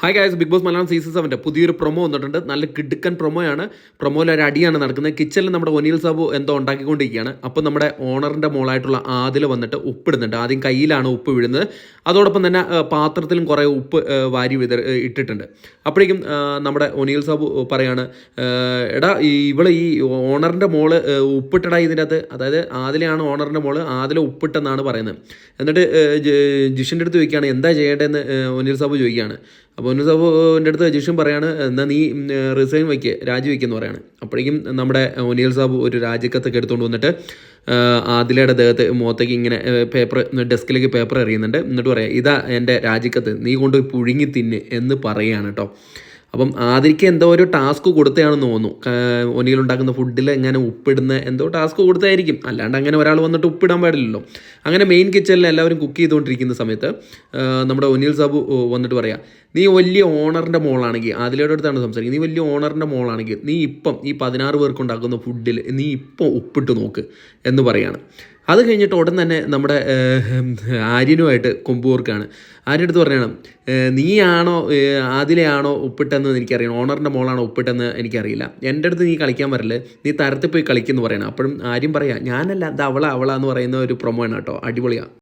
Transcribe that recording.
Hi guys, Bigg Boss Malayalam season 7 പുതിയൊരു promo വന്നിട്ടുണ്ട്. നല്ല കിടുക്കൻ പ്രൊമോയാണ്. പ്രൊമോയിൽ ഒരു അടിയാണ് നടക്കുന്നത്. കിച്ചണിൽ നമ്മുടെ ഒനിൽ സാബു എന്തോ ഉണ്ടാക്കിക്കൊണ്ടിരിക്കുകയാണ്. അപ്പോൾ നമ്മുടെ ഓണറിൻ്റെ മോളായിട്ടുള്ള ആദിൽ വന്നിട്ട് ഉപ്പിടുന്നുണ്ട്. ആദ്യം കയ്യിലാണ് ഉപ്പ് വീഴുന്നത്. അതോടൊപ്പം തന്നെ പാത്രത്തിലും കുറേ ഉപ്പ് വാരി ഇട്ടിട്ടുണ്ട്. അപ്പോഴേക്കും നമ്മുടെ ഒനിൽ സാബു പറയാണ്, എടാ ഇവള് ഈ ഓണറിൻ്റെ മോള് ഉപ്പിട്ടടാ ഇതിൻ്റെ അകത്ത്. അതായത് ആദിലെയാണ് ഓണറിൻ്റെ മോള്, ആദിലെ ഉപ്പിട്ടെന്നാണ് പറയുന്നത്. എന്നിട്ട് ജിഷിൻ്റെ അടുത്ത് ചോദിക്കുകയാണ് എന്താ ചെയ്യേണ്ടതെന്ന് ഒനിൽ സാബു ചോദിക്കുകയാണ്. അപ്പോൾ ഒനിൽ സാബുവിൻ്റെ അടുത്ത് ജിഷൻ പറയാണ്, എന്നാൽ നീ റിസൈൻ രാജിവെക്കെന്ന് പറയാണ്. അപ്പോഴേക്കും നമ്മുടെ ഒനിൽ സാബു ഒരു രാജിക്കത്തൊക്കെ എടുത്തുകൊണ്ട് വന്നിട്ട് ആദിലയുടെ ദേഹത്ത് മുഖത്തേക്ക് ഇങ്ങനെ ഡെസ്കിലേക്ക് പേപ്പർ എറിയുന്നുണ്ട്. എന്നിട്ട് പറയാം, ഇതാ എൻ്റെ രാജിക്കത്ത്, നീ കൊണ്ട് പുഴുങ്ങി തിന്ന് എന്ന് പറയുകയാണ് കേട്ടോ. അപ്പം ആദിക്ക് എന്തോ ഒരു ടാസ്ക് കൊടുത്തതാണെന്ന് തോന്നുന്നു. ഒനിയിലുണ്ടാക്കുന്ന ഫുഡിൽ എങ്ങനെ ഉപ്പിടുന്ന എന്തോ ടാസ്ക് കൊടുത്തായിരിക്കും. അല്ലാണ്ട് അങ്ങനെ ഒരാൾ വന്നിട്ട് ഉപ്പിടാൻ പാടില്ലല്ലോ. അങ്ങനെ മെയിൻ കിച്ചണിൽ എല്ലാവരും കുക്ക് ചെയ്തുകൊണ്ടിരിക്കുന്ന സമയത്ത് നമ്മുടെ ഒനിൽ സാബു വന്നിട്ട് പറയാം, നീ വലിയ ഓണറിൻ്റെ മോളാണെങ്കിൽ, ആദിലയുടെ അടുത്താണ് സംസാരിക്കുന്നത്, നീ വലിയ ഓണറിൻ്റെ മോളാണെങ്കിൽ നീ ഇപ്പം ഈ 16 പേർക്ക് ഉണ്ടാക്കുന്ന ഫുഡിൽ നീ ഇപ്പം ഉപ്പിട്ട് നോക്ക് എന്ന് പറയാണ്. അത് കഴിഞ്ഞിട്ട് ഉടൻ തന്നെ നമ്മുടെ ആര്യനുമായിട്ട് കൊമ്പൂർക്കാണ്. ആര്യൻ്റെ അടുത്ത് പറയണം, നീയാണോ ആദിലെയാണോ ഉപ്പിട്ടെന്ന് എനിക്കറിയണം, ഓണറിൻ്റെ മോളാണോ ഉപ്പിട്ടെന്ന് എനിക്കറിയില്ല, എൻ്റെ അടുത്ത് നീ കളിക്കാൻ വരല്ലേ, നീ തരത്തിൽ പോയി കളിക്കുമെന്ന് പറയണം. അപ്പോഴും ആര്യം പറയാം, ഞാനല്ല, അത് അവളാന്ന് പറയുന്ന ഒരു പ്രൊമോ ആണ് കേട്ടോ. അടിപൊളിയാണ്.